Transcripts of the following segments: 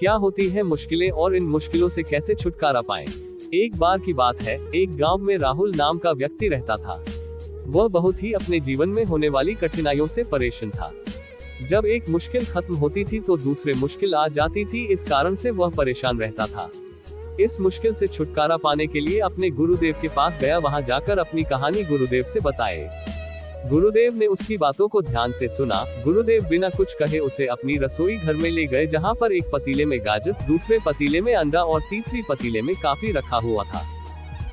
क्या होती है मुश्किलें और इन मुश्किलों से कैसे छुटकारा पाएं? एक बार की बात है, एक गांव में राहुल नाम का व्यक्ति रहता था। वह बहुत ही अपने जीवन में होने वाली कठिनाइयों से परेशान था। जब एक मुश्किल खत्म होती थी तो दूसरे मुश्किल आ जाती थी, इस कारण से वह परेशान रहता था। इस मुश्किल से छुटकारा पाने के लिए अपने गुरुदेव के पास गया। वहां जाकर अपनी कहानी गुरुदेव से बताए। गुरुदेव ने उसकी बातों को ध्यान से सुना। गुरुदेव बिना कुछ कहे उसे अपनी रसोई घर में ले गए, जहां पर एक पतीले में गाजर, दूसरे पतीले में अंडा और तीसरी पतीले में कॉफी रखा हुआ था।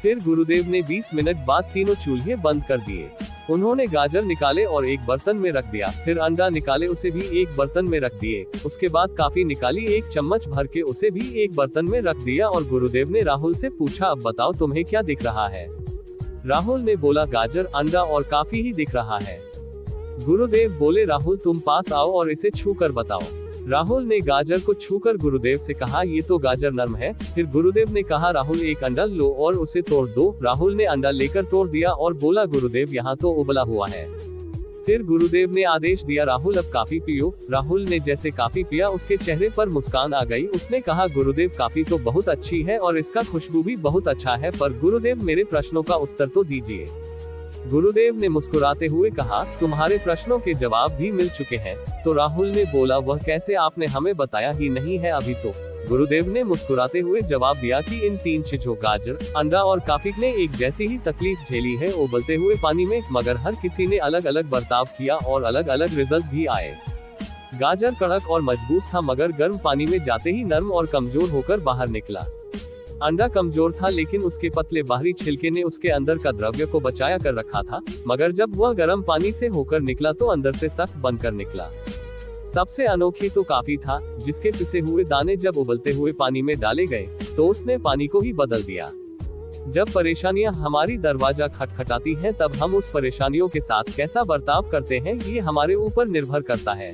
फिर गुरुदेव ने 20 मिनट बाद तीनों चूल्हे बंद कर दिए। उन्होंने गाजर निकाले और एक बर्तन में रख दिया, फिर अंडा निकाले उसे भी एक बर्तन में रख दिए। उसके बाद कॉफी निकाली, एक चम्मच भर के उसे भी एक बर्तन में रख दिया और गुरुदेव ने राहुल से पूछा, अब बताओ तुम्हें क्या दिख रहा है? राहुल ने बोला, गाजर, अंडा और कॉफी ही दिख रहा है। गुरुदेव बोले, राहुल तुम पास आओ और इसे छू कर बताओ। राहुल ने गाजर को छूकर गुरुदेव से कहा, ये तो गाजर नरम है। फिर गुरुदेव ने कहा, राहुल एक अंडा लो और उसे तोड़ दो। राहुल ने अंडा लेकर तोड़ दिया और बोला, गुरुदेव यहाँ तो उबला हुआ है। फिर गुरुदेव ने आदेश दिया, राहुल अब कॉफी पियो। राहुल ने जैसे कॉफी पिया उसके चेहरे पर मुस्कान आ गई। उसने कहा, गुरुदेव कॉफी तो बहुत अच्छी है और इसका खुशबू भी बहुत अच्छा है, पर गुरुदेव मेरे प्रश्नों का उत्तर तो दीजिए। गुरुदेव ने मुस्कुराते हुए कहा, तुम्हारे प्रश्नों के जवाब भी मिल चुके हैं। तो राहुल ने बोला, वह कैसे? आपने हमें बताया ही नहीं है अभी तो। गुरुदेव ने मुस्कुराते हुए जवाब दिया कि इन 3 चीजों गाजर, अंडा और कॉफी ने एक जैसी ही तकलीफ झेली है, उबलते हुए पानी में, मगर हर किसी ने अलग अलग बर्ताव किया और अलग अलग रिजल्ट भी आए। गाजर कड़क और मजबूत था, मगर गर्म पानी में जाते ही नरम और कमजोर होकर बाहर निकला। अंडा कमजोर था, लेकिन उसके पतले बाहरी छिलके ने उसके अंदर का द्रव्य को बचाया कर रखा था, मगर जब वह गर्म पानी से होकर निकला तो अंदर से सख्त बनकर निकला। सबसे अनोखी तो कॉफी था, जिसके पिसे हुए दाने जब उबलते हुए पानी में डाले गए तो उसने पानी को ही बदल दिया। जब परेशानियां हमारी दरवाजा खटखटाती हैं, तब हम उस परेशानियों के साथ कैसा बर्ताव करते हैं, ये हमारे ऊपर निर्भर करता है।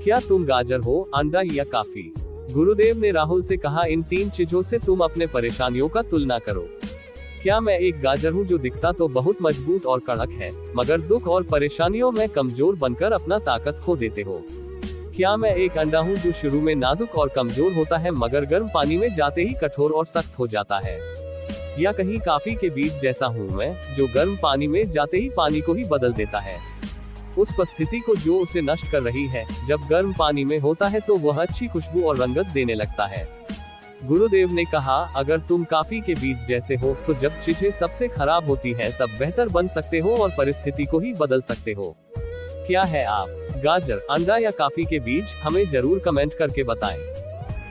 क्या तुम गाजर हो, अंडा या कॉफी? गुरुदेव ने राहुल से कहा, इन 3 चीजों से तुम अपने परेशानियों का तुलना करो। क्या मैं एक गाजर हूँ जो दिखता तो बहुत मजबूत और कड़क है, मगर दुख और परेशानियों में कमजोर बनकर अपना ताकत खो देते हो? क्या मैं एक अंडा हूँ जो शुरू में नाजुक और कमजोर होता है, मगर गर्म पानी में जाते ही कठोर और सख्त हो जाता है? या कहीं कॉफी के बीज जैसा हूँ मैं, जो गर्म पानी में जाते ही पानी को ही बदल देता है, उस परिस्थिति को जो उसे नष्ट कर रही है। जब गर्म पानी में होता है तो वह अच्छी खुशबू और रंगत देने लगता है। गुरुदेव ने कहा, अगर तुम कॉफी के बीज जैसे हो तो जब चीजें सबसे खराब होती हैं तब बेहतर बन सकते हो और परिस्थिति को ही बदल सकते हो। क्या है आप? गाजर, अंडा या कॉफी के बीज? हमें जरूर कमेंट करके बताएं।